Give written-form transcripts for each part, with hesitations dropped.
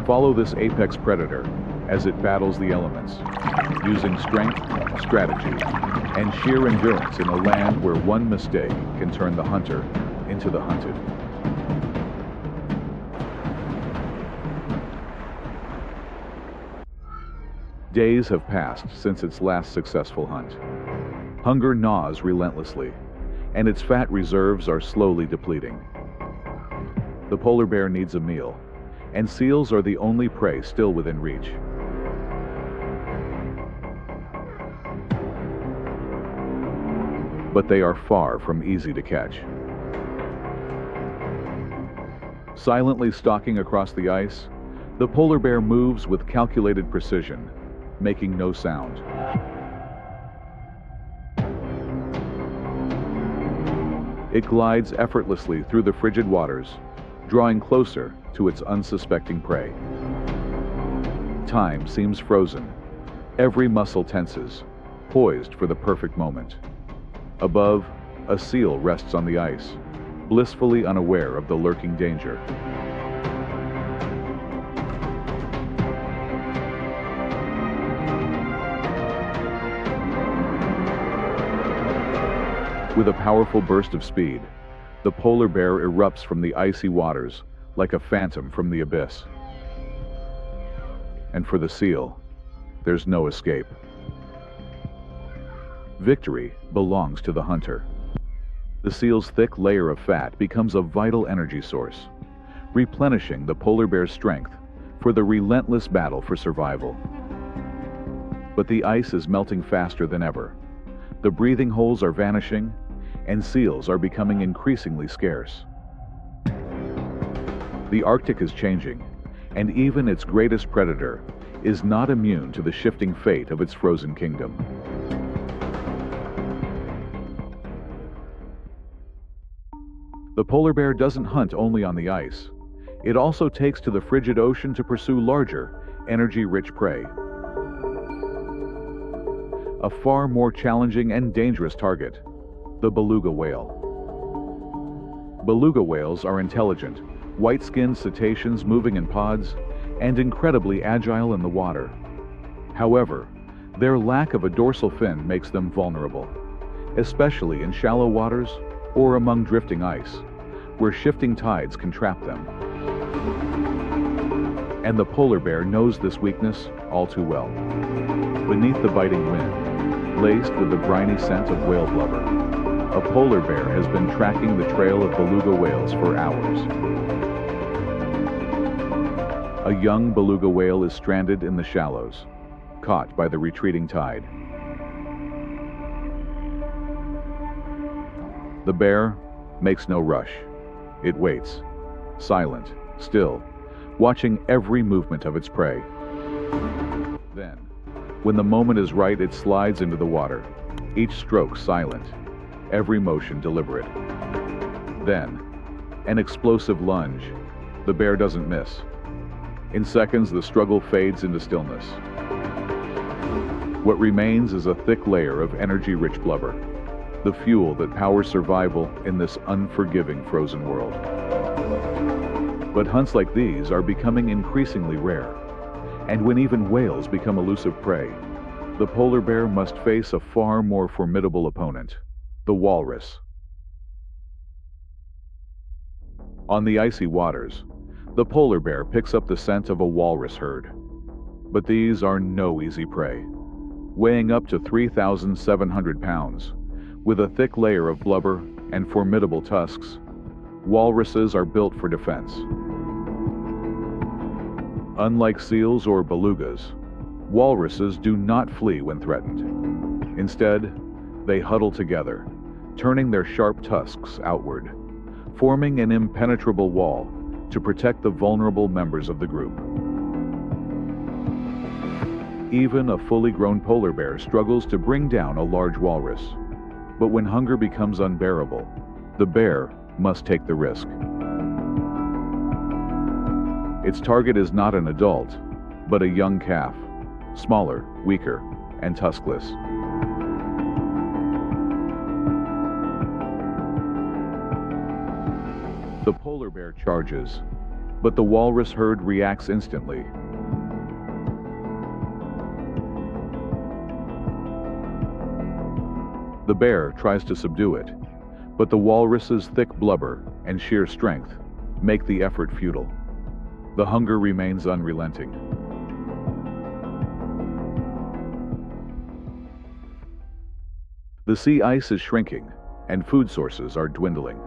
Follow this apex predator as it battles the elements, using strength, strategy, and sheer endurance in a land where one mistake can turn the hunter into the hunted. Days have passed since its last successful hunt. Hunger gnaws relentlessly, and its fat reserves are slowly depleting. The polar bear needs a meal, and seals are the only prey still within reach. But they are far from easy to catch. Silently stalking across the ice, the polar bear moves with calculated precision, making no sound. It glides effortlessly through the frigid waters, drawing closer to its unsuspecting prey. Time seems frozen. Every muscle tenses, poised for the perfect moment. Above, a seal rests on the ice, blissfully unaware of the lurking danger. With a powerful burst of speed, the polar bear erupts from the icy waters like a phantom from the abyss. And for the seal, there's no escape. Victory belongs to the hunter. The seal's thick layer of fat becomes a vital energy source, replenishing the polar bear's strength for the relentless battle for survival. But the ice is melting faster than ever. The breathing holes are vanishing, and seals are becoming increasingly scarce. The Arctic is changing, and even its greatest predator is not immune to the shifting fate of its frozen kingdom. The polar bear doesn't hunt only on the ice. It also takes to the frigid ocean to pursue larger, energy-rich prey. A far more challenging and dangerous target: the beluga whale. Beluga whales are intelligent, white-skinned cetaceans moving in pods, and incredibly agile in the water. However, their lack of a dorsal fin makes them vulnerable, especially in shallow waters or among drifting ice, where shifting tides can trap them. And the polar bear knows this weakness all too well. Beneath the biting wind, laced with the briny scent of whale blubber, a polar bear has been tracking the trail of beluga whales for hours. A young beluga whale is stranded in the shallows, caught by the retreating tide. The bear makes no rush. It waits, silent, still, watching every movement of its prey. Then, when the moment is right, it slides into the water, each stroke silent, every motion deliberate. Then, an explosive lunge. The bear doesn't miss. In seconds, the struggle fades into stillness. What remains is a thick layer of energy-rich blubber, the fuel that powers survival in this unforgiving frozen world. But hunts like these are becoming increasingly rare, and when even whales become elusive prey, the polar bear must face a far more formidable opponent: the walrus. On the icy waters, the polar bear picks up the scent of a walrus herd. But these are no easy prey. Weighing up to 3,700 pounds, with a thick layer of blubber and formidable tusks, walruses are built for defense. Unlike seals or belugas, walruses do not flee when threatened. Instead, they huddle together, turning their sharp tusks outward, forming an impenetrable wall to protect the vulnerable members of the group. Even a fully grown polar bear struggles to bring down a large walrus. But when hunger becomes unbearable, the bear must take the risk. Its target is not an adult, but a young calf, smaller, weaker, and tuskless. The polar bear charges, But the walrus herd reacts instantly. The bear tries to subdue it, but the walrus's thick blubber and sheer strength make the effort futile. The hunger remains unrelenting. The sea ice is shrinking, and food sources are dwindling.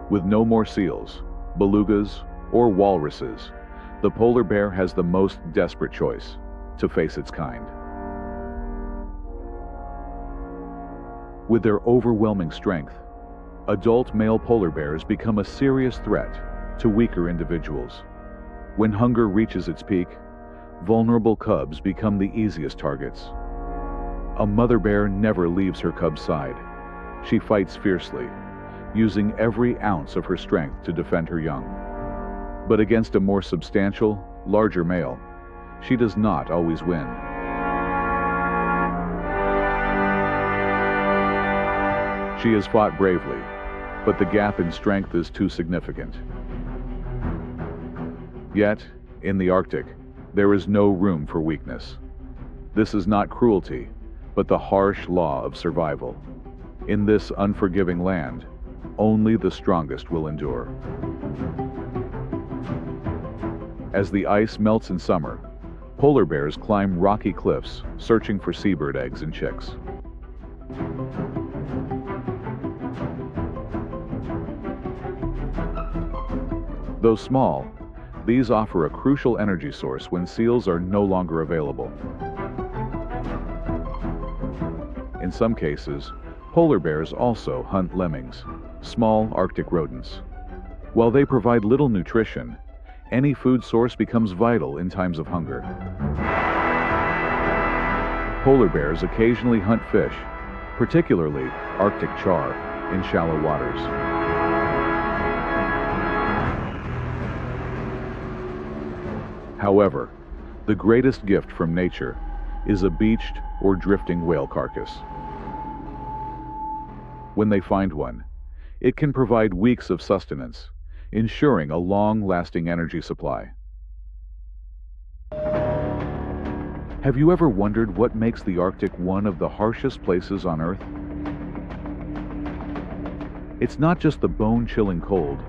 With no more seals, belugas, or walruses, the polar bear has the most desperate choice: to face its kind. With their overwhelming strength, adult male polar bears become a serious threat to weaker individuals. When hunger reaches its peak, vulnerable cubs become the easiest targets. A mother bear never leaves her cub's side. She fights fiercely, using every ounce of her strength to defend her young. But against a more substantial, larger male, she does not always win. She has fought bravely, but the gap in strength is too significant. Yet, in the Arctic, there is no room for weakness. This is not cruelty, but the harsh law of survival. In this unforgiving land, only the strongest will endure. As the ice melts in summer, polar bears climb rocky cliffs, searching for seabird eggs and chicks. Though small, these offer a crucial energy source when seals are no longer available. In some cases, polar bears also hunt lemmings, small Arctic rodents. While they provide little nutrition, any food source becomes vital in times of hunger. Polar bears occasionally hunt fish, particularly Arctic char, in shallow waters. However, the greatest gift from nature is a beached or drifting whale carcass. When they find one, it can provide weeks of sustenance, ensuring a long-lasting energy supply. Have you ever wondered what makes the Arctic one of the harshest places on Earth? It's not just the bone-chilling cold,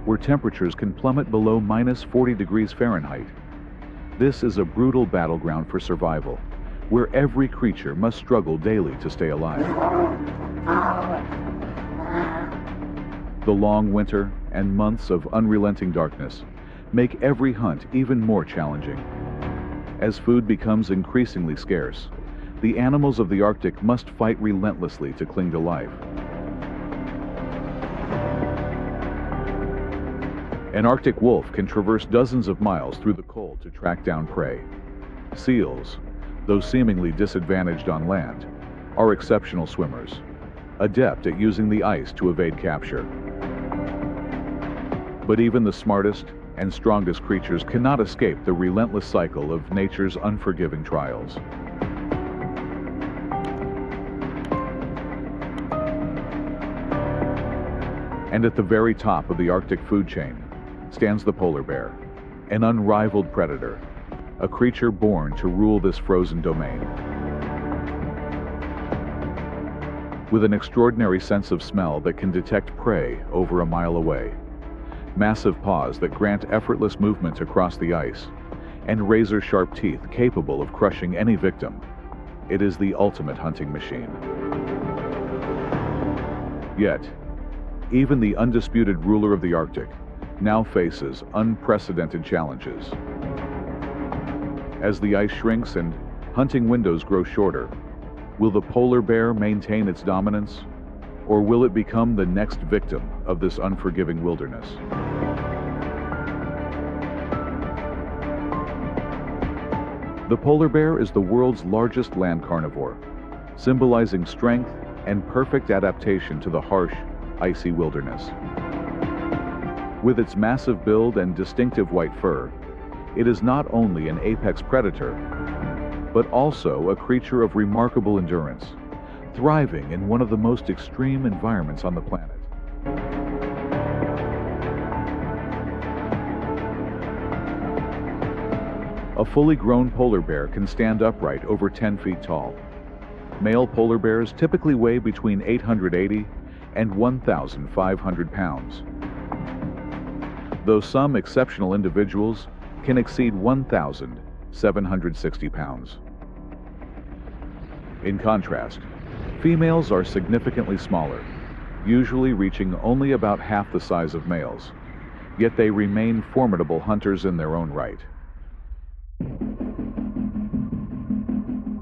where temperatures can plummet below -40 degrees Fahrenheit. This is a brutal battleground for survival, where every creature must struggle daily to stay alive. The long winter and months of unrelenting darkness make every hunt even more challenging. As food becomes increasingly scarce, the animals of the Arctic must fight relentlessly to cling to life. An Arctic wolf can traverse dozens of miles through the cold to track down prey. Seals, though seemingly disadvantaged on land, are exceptional swimmers, adept at using the ice to evade capture. But even the smartest and strongest creatures cannot escape the relentless cycle of nature's unforgiving trials. And at the very top of the Arctic food chain stands the polar bear, an unrivaled predator, a creature born to rule this frozen domain. With an extraordinary sense of smell that can detect prey over a mile away, massive paws that grant effortless movement across the ice, and razor-sharp teeth capable of crushing any victim, it is the ultimate hunting machine. Yet, even the undisputed ruler of the Arctic now faces unprecedented challenges. As the ice shrinks and hunting windows grow shorter, will the polar bear maintain its dominance, or will it become the next victim of this unforgiving wilderness? The polar bear is the world's largest land carnivore, symbolizing strength and perfect adaptation to the harsh, icy wilderness. With its massive build and distinctive white fur, it is not only an apex predator, but also a creature of remarkable endurance, thriving in one of the most extreme environments on the planet. A fully grown polar bear can stand upright over 10 feet tall. Male polar bears typically weigh between 880 and 1,500 pounds, though some exceptional individuals can exceed 1,760 pounds. In contrast, females are significantly smaller, usually reaching only about half the size of males, yet they remain formidable hunters in their own right.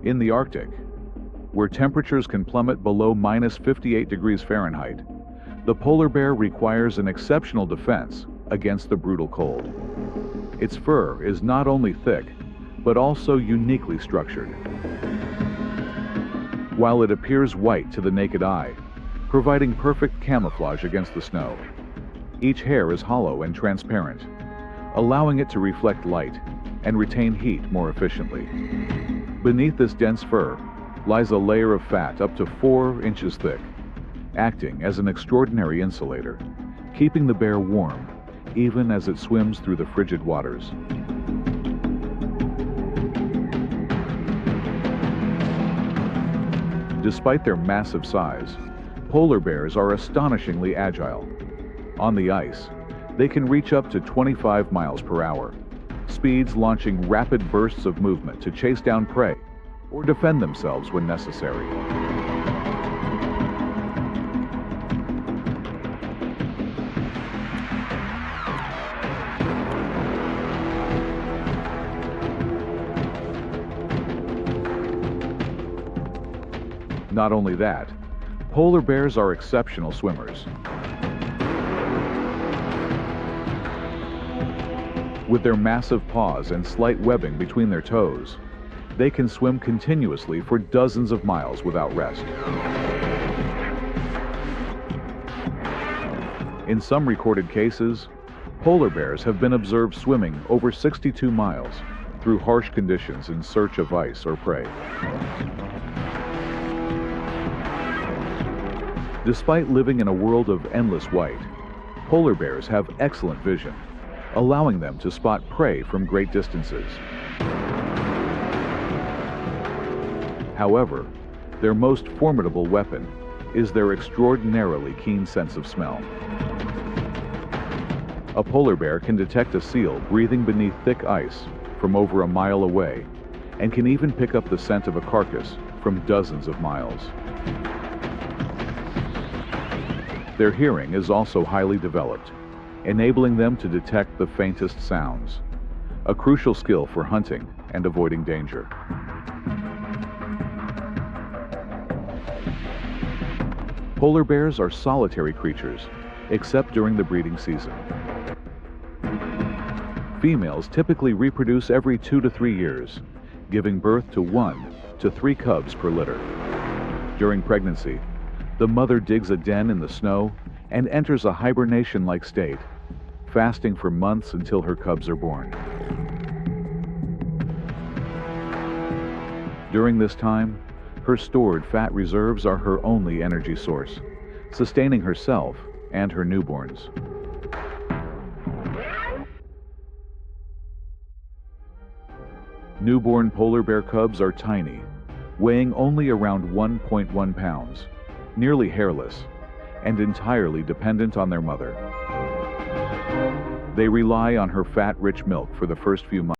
In the Arctic, where temperatures can plummet below -58 degrees Fahrenheit, the polar bear requires an exceptional defense against the brutal cold. Its fur is not only thick, but also uniquely structured. While it appears white to the naked eye, providing perfect camouflage against the snow, each hair is hollow and transparent, allowing it to reflect light and retain heat more efficiently. Beneath this dense fur lies a layer of fat up to 4 inches thick, acting as an extraordinary insulator, keeping the bear warm even as it swims through the frigid waters. Despite their massive size, polar bears are astonishingly agile. On the ice, they can reach up to 25 miles per hour, speeds launching rapid bursts of movement to chase down prey or defend themselves when necessary. Not only that, polar bears are exceptional swimmers. With their massive paws and slight webbing between their toes, they can swim continuously for dozens of miles without rest. In some recorded cases, polar bears have been observed swimming over 62 miles through harsh conditions in search of ice or prey. Despite living in a world of endless white, polar bears have excellent vision, allowing them to spot prey from great distances. However, their most formidable weapon is their extraordinarily keen sense of smell. A polar bear can detect a seal breathing beneath thick ice from over a mile away, and can even pick up the scent of a carcass from dozens of miles. Their hearing is also highly developed, enabling them to detect the faintest sounds, a crucial skill for hunting and avoiding danger. Polar bears are solitary creatures, except during the breeding season. Females typically reproduce every 2 to 3 years, giving birth to 1 to 3 cubs per litter. During pregnancy, the mother digs a den in the snow and enters a hibernation-like state, fasting for months until her cubs are born. During this time, her stored fat reserves are her only energy source, sustaining herself and her newborns. Newborn polar bear cubs are tiny, weighing only around 1.1 pounds, nearly hairless, and entirely dependent on their mother. They rely on her fat-rich milk for the first few months.